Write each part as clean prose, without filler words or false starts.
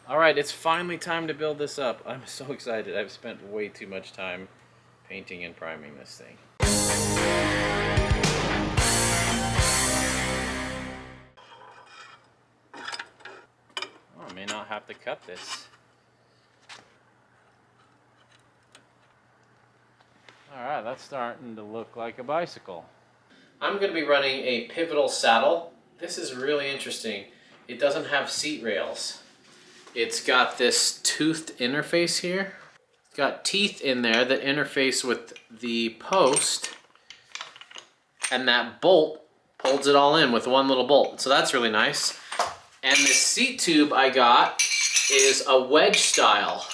All right, it's finally time to build this up. I'm so excited. I've spent way too much time painting and priming this thing. Oh, I may not have to cut this. All right, that's starting to look like a bicycle. I'm going to be running a pivotal saddle. This is really interesting. It doesn't have seat rails. It's got this toothed interface here. It's got teeth in there that interface with the post, and that bolt holds it all in with one little bolt. So that's really nice. And this seat tube I got is a wedge style.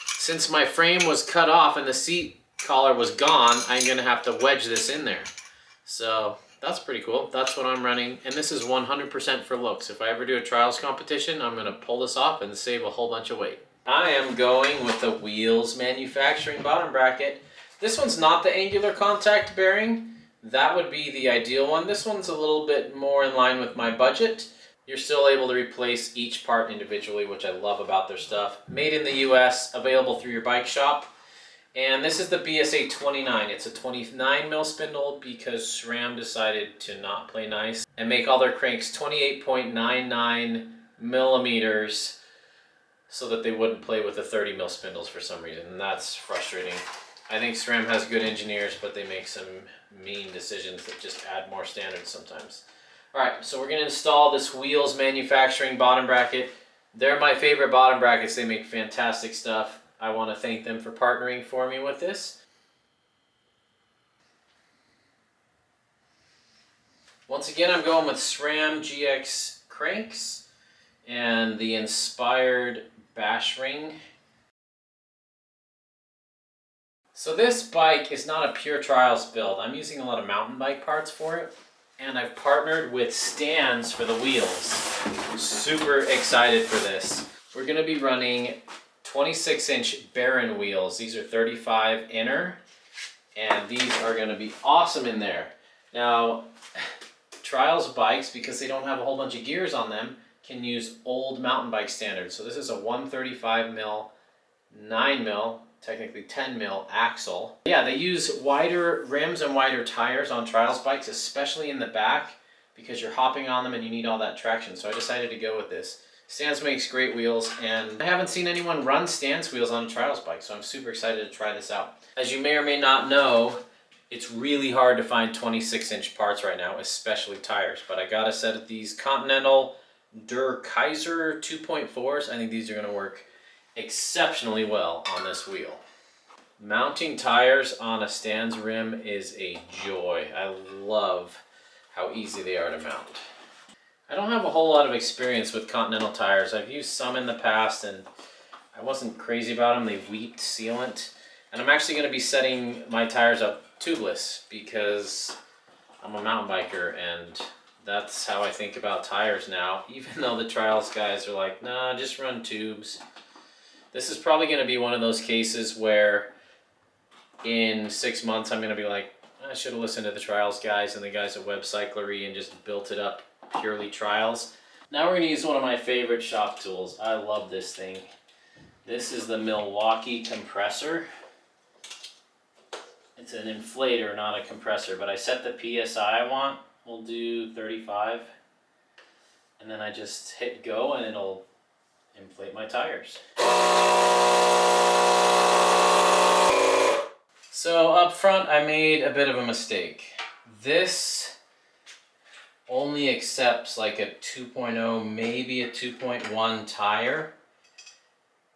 Since my frame was cut off and the seat collar was gone, I'm gonna have to wedge this in there. So that's pretty cool. That's what I'm running. And this is 100% for looks. If I ever do a trials competition, I'm gonna pull this off and save a whole bunch of weight. I am going with the Wheels Manufacturing bottom bracket. This one's not the angular contact bearing. That would be the ideal one. This one's a little bit more in line with my budget. You're still able to replace each part individually, which I love about their stuff. Made in the US, available through your bike shop. And this is the BSA 29. It's a 29 mil spindle because SRAM decided to not play nice and make all their cranks 28.99 millimeters so that they wouldn't play with the 30 mil spindles for some reason. And that's frustrating. I think SRAM has good engineers, but they make some mean decisions that just add more standards sometimes. All right, so we're gonna install this Wheels Manufacturing bottom bracket. They're my favorite bottom brackets. They make fantastic stuff. I wanna thank them for partnering for me with this. Once again, I'm going with SRAM GX cranks and the inspired bash ring. So this bike is not a pure trials build. I'm using a lot of mountain bike parts for it. And I've partnered with stands for the wheels. Super excited for this. We're gonna be running 26-inch Baron wheels. These are 35 inner, and these are gonna be awesome in there. Now, trials bikes, because they don't have a whole bunch of gears on them, can use old mountain bike standards. So this is a 135 mil, 9 mil, technically 10 mil axle. Yeah, they use wider rims and wider tires on trials bikes, especially in the back, because you're hopping on them and you need all that traction. So I decided to go with this. Stance makes great wheels, and I haven't seen anyone run stance wheels on a trials bike, so I'm super excited to try this out. As you may or may not know, it's really hard to find 26-inch parts right now, especially tires. But I got a set of these Continental Der Kaiser 2.4s. I think these are gonna work exceptionally well on this wheel. Mounting tires on a stand's rim is a joy. I love how easy they are to mount. I don't have a whole lot of experience with Continental tires. I've used some in the past and I wasn't crazy about them. They weeped sealant. And I'm actually going to be setting my tires up tubeless because I'm a mountain biker and that's how I think about tires now. Even though the trials guys are like, nah, just run tubes. This is probably going to be one of those cases where in 6 months I'm going to be like, I should have listened to the trials guys and the guys at Web Cyclery and just built it up purely trials. Now we're going to use one of my favorite shop tools. I love this thing. This is the Milwaukee compressor. It's an inflator, not a compressor, but I set the PSI I want. We'll do 35. And then I just hit go and it'll inflate my tires. So up front I made a bit of a mistake. This only accepts like a 2.0, maybe a 2.1 tire,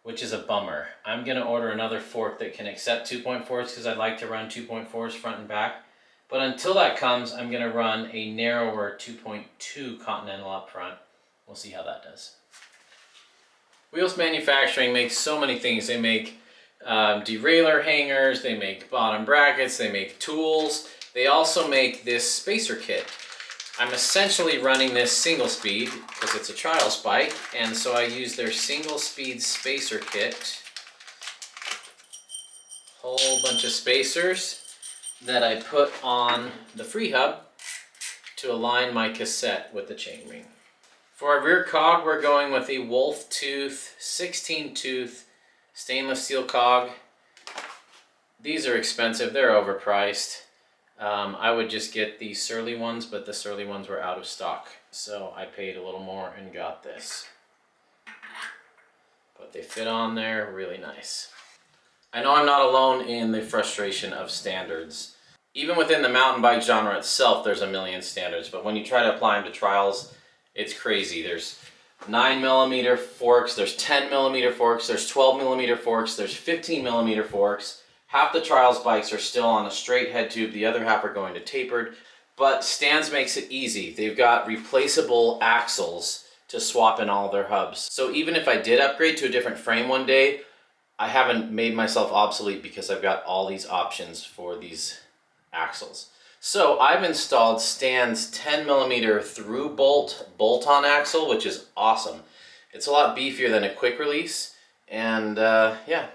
which is a bummer. I'm gonna order another fork that can accept 2.4s because I'd like to run 2.4s front and back. But until that comes, I'm gonna run a narrower 2.2 Continental up front. We'll see how that does. Wheels Manufacturing makes so many things. They make derailleur hangers, they make bottom brackets, they make tools. They also make this spacer kit. I'm essentially running this single speed because it's a trials bike, and so I use their single speed spacer kit. Whole bunch of spacers that I put on the free hub to align my cassette with the chainring. For our rear cog, we're going with a Wolf Tooth 16 tooth stainless steel cog. These are expensive, they're overpriced. I would just get the Surly ones, but the Surly ones were out of stock. So I paid a little more and got this. But they fit on there really nice. I know I'm not alone in the frustration of standards. Even within the mountain bike genre itself, there's a million standards, but when you try to apply them to trials, it's crazy. There's 9mm forks, there's 10mm forks, there's 12mm forks, there's 15mm forks. Half the trials bikes are still on a straight head tube, the other half are going to tapered, but Stan's makes it easy. They've got replaceable axles to swap in all their hubs. So even if I did upgrade to a different frame one day, I haven't made myself obsolete because I've got all these options for these axles. So I've installed Stan's 10mm through bolt-on axle, which is awesome. It's a lot beefier than a quick release, and yeah.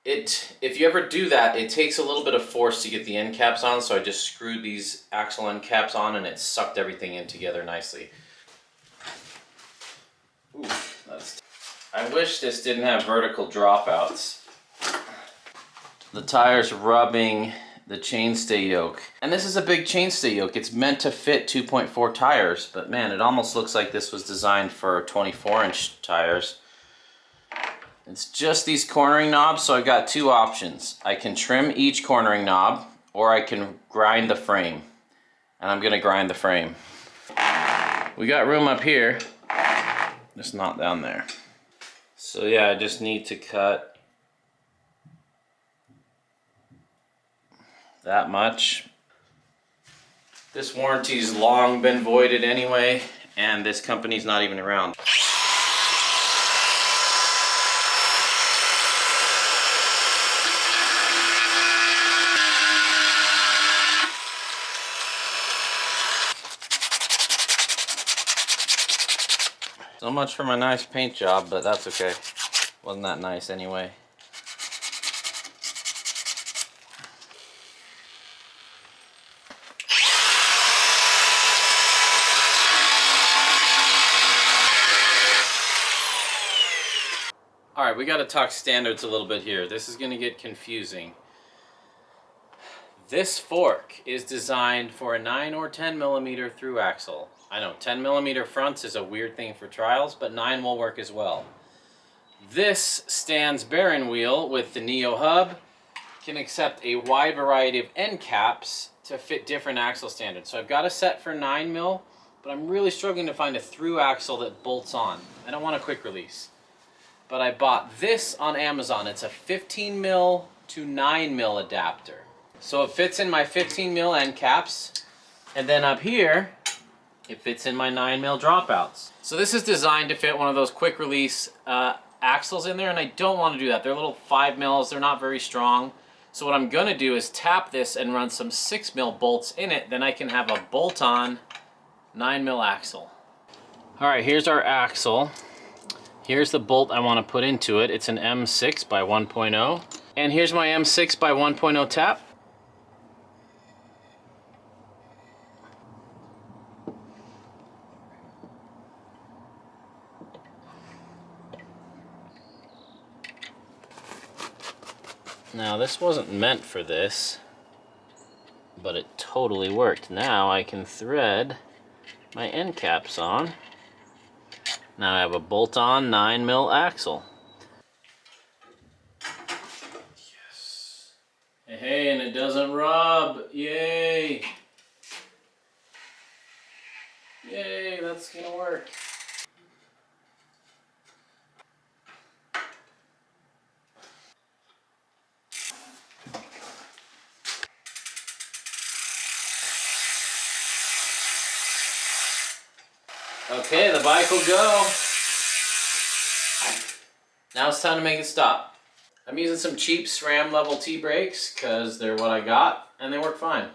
If you ever do that, it takes a little bit of force to get the end caps on, so I just screwed these axle end caps on and it sucked everything in together nicely. Ooh, I wish this didn't have vertical dropouts. The tire's rubbing the chainstay yoke. And this is a big chainstay yoke. It's meant to fit 2.4 tires, but man, it almost looks like this was designed for 24-inch tires. It's just these cornering knobs, so I've got two options. I can trim each cornering knob, or I can grind the frame. And I'm gonna grind the frame. We got room up here, just not down there. So yeah, I just need to cut that much. This warranty's long been voided anyway, and this company's not even around. So much for my nice paint job, but that's okay. Wasn't that nice anyway. Alright, we gotta talk standards a little bit here. This is gonna get confusing. This fork is designed for a 9 or 10mm through axle. I know 10mm fronts is a weird thing for trials, but 9 will work as well. This Stan's bearing wheel with the Neo hub can accept a wide variety of end caps to fit different axle standards. So I've got a set for 9mm, but I'm really struggling to find a through axle that bolts on. I don't want a quick release. But I bought this on Amazon. It's a 15mm to 9mm adapter. So it fits in my 15mm end caps, and then up here, it fits in my 9mm dropouts. So this is designed to fit one of those quick release axles in there, and I don't want to do that. They're little 5mm, they're not very strong. So what I'm gonna do is tap this and run some 6mm bolts in it, then I can have a bolt-on 9mm axle. All right, here's our axle. Here's the bolt I want to put into it. It's an M6 by 1.0. And here's my M6 by 1.0 tap. Now this wasn't meant for this, but it totally worked. Now I can thread my end caps on. Now I have a bolt-on 9mm axle. Yes. Hey, and it doesn't rub. Yay. Yay, that's gonna work. Okay, the bike will go. Now it's time to make it stop. I'm using some cheap SRAM level T brakes because they're what I got and they work fine.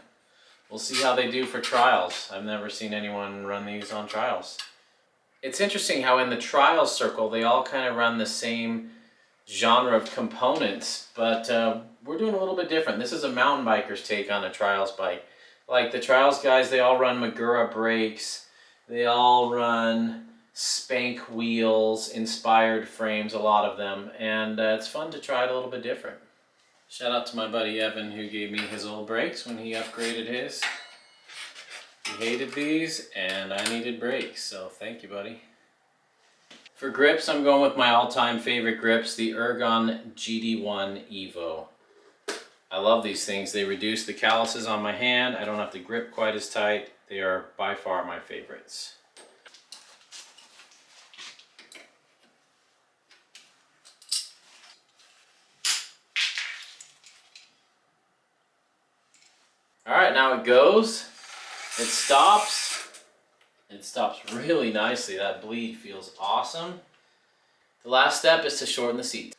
We'll see how they do for trials. I've never seen anyone run these on trials. It's interesting how in the trials circle they all kind of run the same genre of components, but we're doing a little bit different. This is a mountain biker's take on a trials bike. Like the trials guys, they all run Magura brakes. They all run spank wheels, inspired frames, a lot of them, and it's fun to try it a little bit different. Shout out to my buddy Evan who gave me his old brakes when he upgraded his. He hated these and I needed brakes, so thank you, buddy. For grips, I'm going with my all-time favorite grips, the Ergon GD1 Evo. I love these things. They reduce the calluses on my hand. I don't have to grip quite as tight. They are by far my favorites. All right, now it goes. It stops. It stops really nicely. That bleed feels awesome. The last step is to shorten the seat.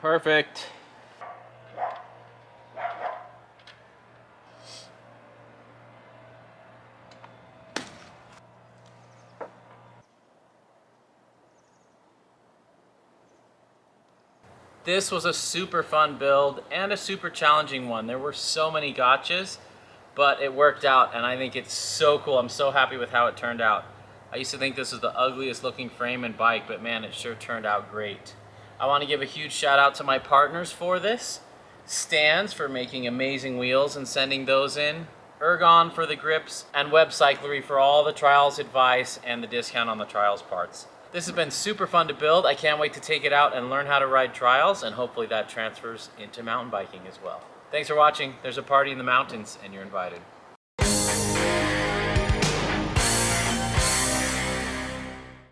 Perfect. This was a super fun build and a super challenging one. There were so many gotchas, but it worked out and I think it's so cool. I'm so happy with how it turned out. I used to think this was the ugliest looking frame and bike, but man, it sure turned out great. I want to give a huge shout out to my partners for this. Stands for making amazing wheels and sending those in. Ergon for the grips, and Webcyclery for all the trials advice and the discount on the trials parts. This has been super fun to build. I can't wait to take it out and learn how to ride trials, and hopefully that transfers into mountain biking as well. Thanks for watching. There's a party in the mountains and you're invited.